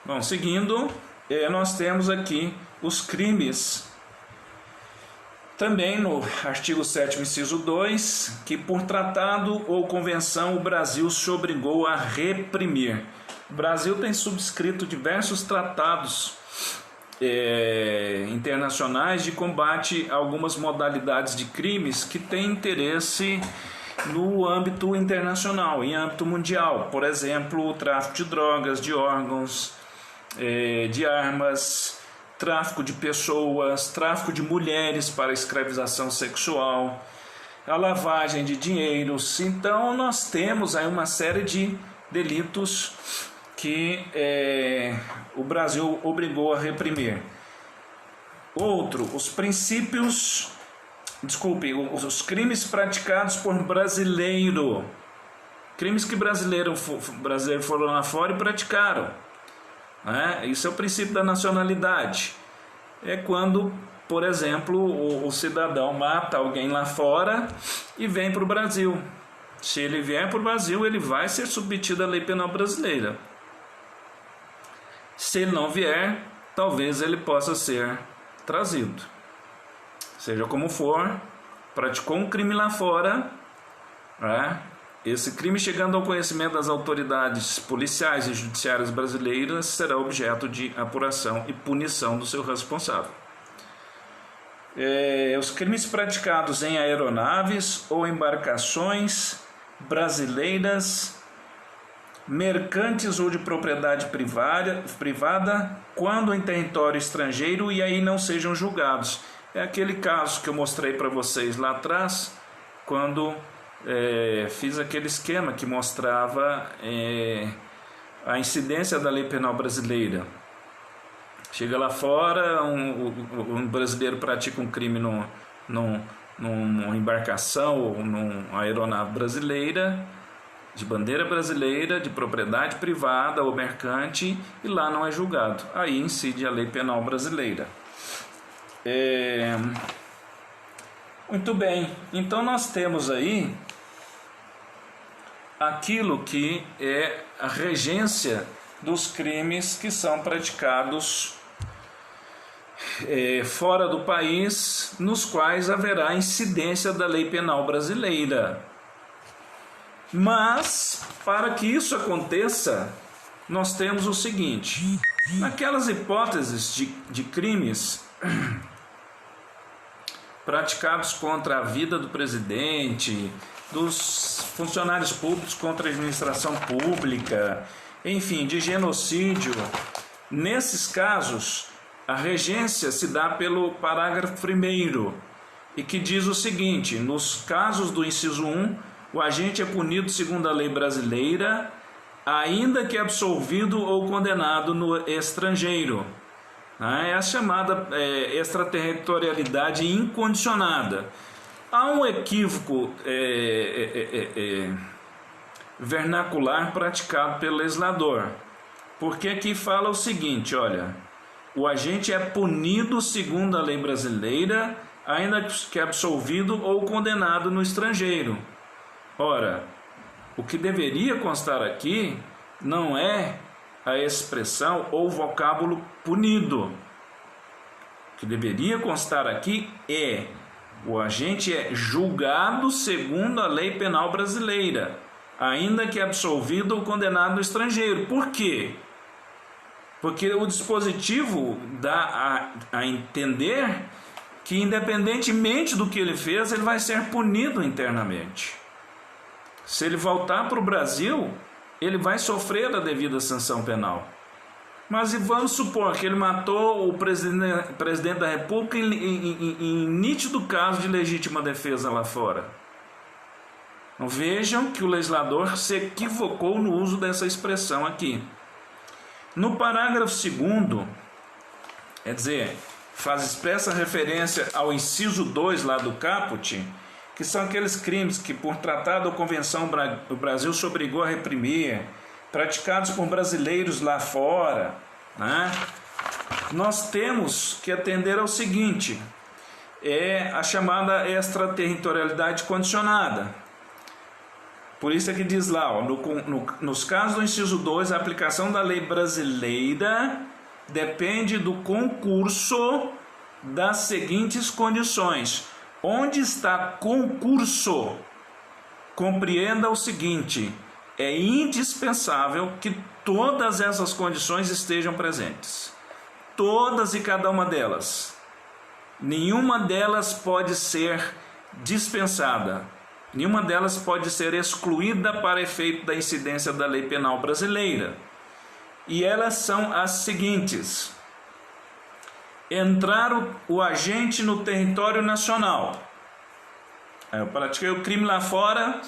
Bom, seguindo, nós temos aqui os crimes, também no artigo 7º, inciso 2, que por tratado ou convenção o Brasil se obrigou a reprimir. O Brasil tem subscrito diversos tratados internacionais de combate a algumas modalidades de crimes que têm interesse no âmbito internacional, em âmbito mundial. Por exemplo, o tráfico de drogas, de órgãos, de armas, tráfico de pessoas, tráfico de mulheres para escravização sexual, a lavagem de dinheiros. Então nós temos aí uma série de delitos que o Brasil obrigou a reprimir. Os crimes praticados por brasileiro, crimes que brasileiros foram lá fora e praticaram, né? Isso é o princípio da nacionalidade. É quando, por exemplo, o cidadão mata alguém lá fora e vem para o Brasil. Se ele vier para o Brasil, ele vai ser submetido à lei penal brasileira. Se ele não vier, talvez ele possa ser trazido. Seja como for, praticou um crime lá fora, né? Esse crime, chegando ao conhecimento das autoridades policiais e judiciárias brasileiras, será objeto de apuração e punição do seu responsável. Os crimes praticados em aeronaves ou embarcações brasileiras, mercantes ou de propriedade privada, quando em território estrangeiro, e aí não sejam julgados. É aquele caso que eu mostrei para vocês lá atrás, quando fiz aquele esquema que mostrava a incidência da lei penal brasileira. Chega lá fora, um brasileiro pratica um crime numa embarcação ou numa aeronave brasileira, de bandeira brasileira, de propriedade privada ou mercante, e lá não é julgado. Aí incide a lei penal brasileira. Muito bem, então nós temos aí aquilo que é a regência dos crimes que são praticados fora do país, nos quais haverá incidência da lei penal brasileira. Mas, para que isso aconteça, nós temos o seguinte: naquelas hipóteses de crimes praticados contra a vida do presidente, dos funcionários públicos contra a administração pública, enfim, de genocídio, nesses casos, a regência se dá pelo parágrafo 1º, e que diz o seguinte: nos casos do inciso 1, o agente é punido segundo a lei brasileira, ainda que absolvido ou condenado no estrangeiro. É a chamada extraterritorialidade incondicionada. Há um equívoco vernacular praticado pelo legislador, porque aqui fala o seguinte: olha, o agente é punido segundo a lei brasileira, ainda que absolvido ou condenado no estrangeiro. Ora, o que deveria constar aqui não é a expressão ou vocábulo punido. O que deveria constar aqui é: o agente é julgado segundo a lei penal brasileira, ainda que absolvido ou condenado no estrangeiro. Por quê? Porque o dispositivo dá a entender que, independentemente do que ele fez, ele vai ser punido internamente. Se ele voltar para o Brasil, ele vai sofrer a devida sanção penal. Mas e vamos supor que ele matou o presidente da República em nítido caso de legítima defesa lá fora. Então, vejam que o legislador se equivocou no uso dessa expressão aqui. No parágrafo 2º, quer dizer, faz expressa referência ao inciso 2 lá do caput, que são aqueles crimes que, por tratado ou convenção, o Brasil se obrigou a reprimir, praticados por brasileiros lá fora, né? Nós temos que atender ao seguinte: a chamada extraterritorialidade condicionada. Por isso é que diz lá, ó, nos casos do inciso 2, a aplicação da lei brasileira depende do concurso das seguintes condições. Onde está concurso? Compreenda o seguinte: é indispensável que todas essas condições estejam presentes. Todas e cada uma delas. Nenhuma delas pode ser dispensada. Nenhuma delas pode ser excluída para efeito da incidência da lei penal brasileira. E elas são as seguintes: entrar o agente no território nacional. Eu pratiquei o crime lá fora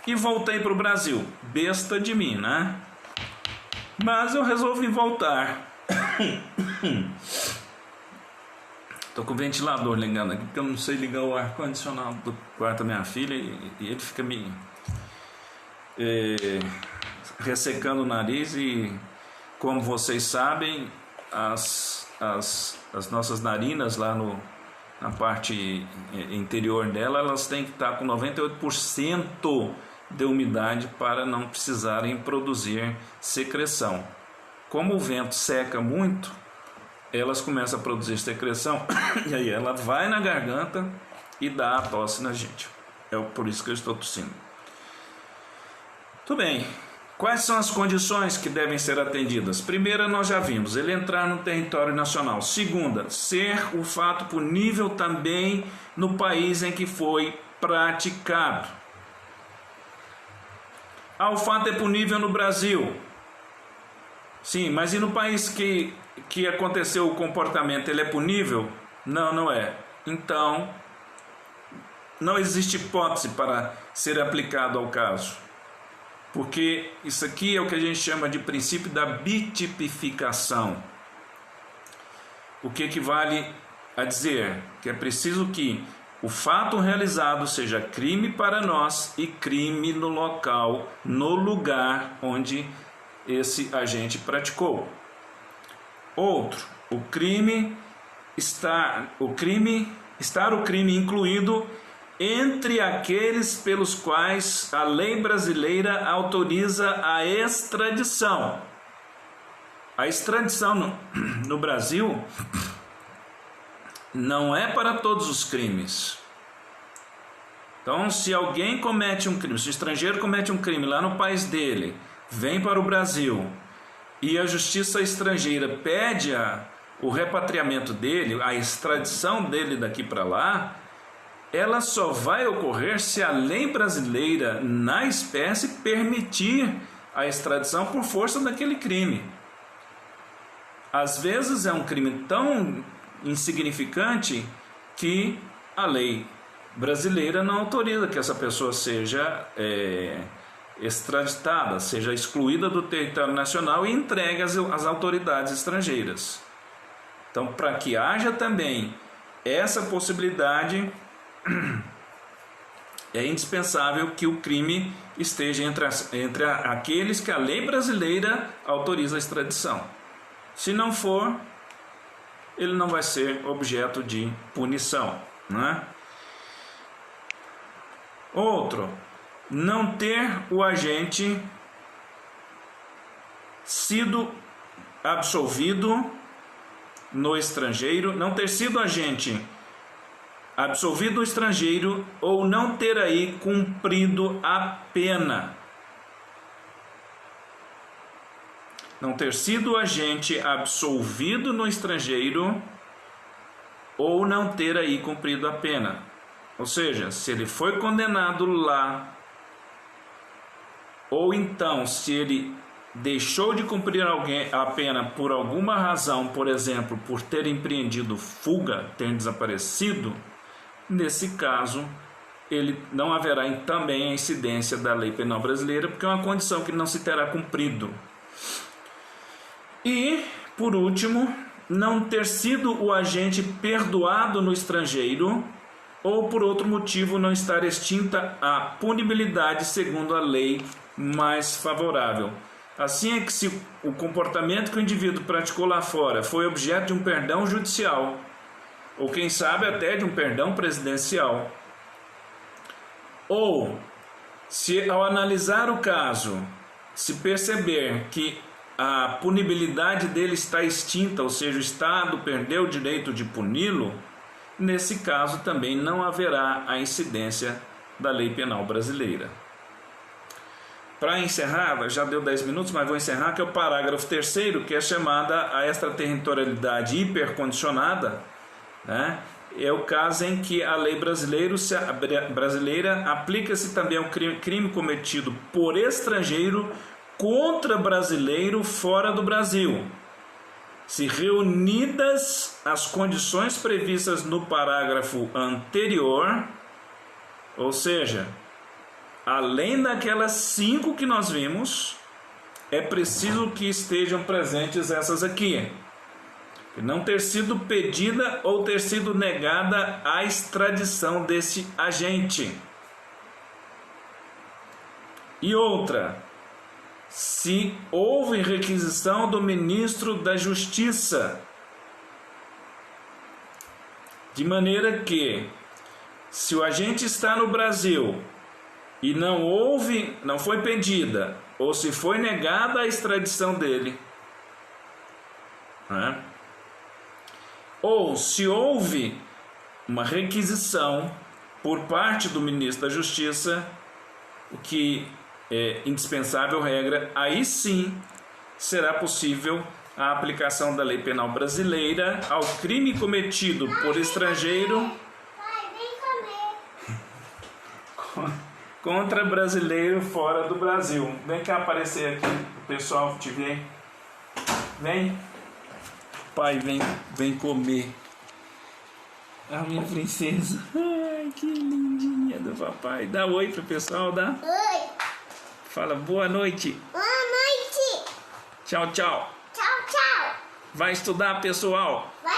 e voltei para o Brasil. Besta de mim, né? Mas eu resolvi voltar. Estou com o ventilador ligado aqui, porque eu não sei ligar o ar-condicionado do quarto da minha filha e ele fica me ressecando o nariz. E como vocês sabem, as nossas narinas lá na parte interior dela, elas têm que estar com 98% de umidade para não precisarem produzir secreção. Como o vento seca muito, elas começam a produzir secreção e aí ela vai na garganta e dá a tosse na gente. É por isso que eu estou tossindo. Tudo bem. Quais são as condições que devem ser atendidas? Primeira, nós já vimos, ele entrar no território nacional. Segunda, ser o fato punível também no país em que foi praticado. O fato é punível no Brasil. Sim, mas e no país que aconteceu o comportamento, ele é punível? Não, não é. Então, não existe hipótese para ser aplicado ao caso. Porque isso aqui é o que a gente chama de princípio da bitipificação. O que equivale a dizer que é preciso que o fato realizado seja crime para nós e crime no local, no lugar onde esse agente praticou. Outro, estar o crime incluído entre aqueles pelos quais a lei brasileira autoriza a extradição. A extradição no Brasil não é para todos os crimes. Então, se alguém comete um crime, se o estrangeiro comete um crime lá no país dele, vem para o Brasil e a justiça estrangeira pede o repatriamento dele, a extradição dele daqui para lá, ela só vai ocorrer se a lei brasileira, na espécie, permitir a extradição por força daquele crime. Às vezes é um crime tão insignificante que a lei brasileira não autoriza que essa pessoa seja extraditada, seja excluída do território nacional e entregue às autoridades estrangeiras. Então, para que haja também essa possibilidade, é indispensável que o crime esteja entre aqueles que a lei brasileira autoriza a extradição. Se não for, ele não vai ser objeto de punição, né? Outro, não ter o agente sido absolvido no estrangeiro, não ter sido agente absolvido no estrangeiro ou não ter aí cumprido a pena. Não ter sido agente absolvido no estrangeiro ou não ter aí cumprido a pena. Ou seja, se ele foi condenado lá, ou então se ele deixou de cumprir a pena por alguma razão, por exemplo, por ter empreendido fuga, ter desaparecido, nesse caso, ele não haverá também a incidência da lei penal brasileira, porque é uma condição que não se terá cumprido. E, por último, não ter sido o agente perdoado no estrangeiro ou por outro motivo não estar extinta a punibilidade segundo a lei mais favorável. Assim é que se o comportamento que o indivíduo praticou lá fora foi objeto de um perdão judicial, ou quem sabe até de um perdão presidencial, ou Se ao analisar o caso, se perceber que a punibilidade dele está extinta, ou seja, o Estado perdeu o direito de puni-lo, nesse caso também não haverá a incidência da lei penal brasileira. Para encerrar, já deu 10 minutos, mas vou encerrar, que é o parágrafo 3º, que é chamada a extraterritorialidade hipercondicionada, né? É o caso em que a lei brasileira aplica-se também ao crime cometido por estrangeiro contra brasileiro fora do Brasil, se reunidas as condições previstas no parágrafo anterior, ou seja, além daquelas 5 que nós vimos, é preciso que estejam presentes essas aqui: não ter sido pedida ou ter sido negada a extradição desse agente. E outra, se houve requisição do ministro da Justiça, de maneira que, se o agente está no Brasil e não foi pedida, ou se foi negada a extradição dele, né? Ou se houve uma requisição por parte do ministro da Justiça, o que é indispensável regra, aí sim será possível a aplicação da lei penal brasileira ao crime cometido por estrangeiro contra brasileiro fora do Brasil. Vem cá aparecer aqui, o pessoal te vê. Vem. Pai, vem comer. A minha princesa. Ai, que lindinha do papai. Dá oi pro pessoal, dá? Oi. Fala boa noite. Boa noite. Tchau, tchau. Tchau, tchau. Vai estudar, pessoal. Vai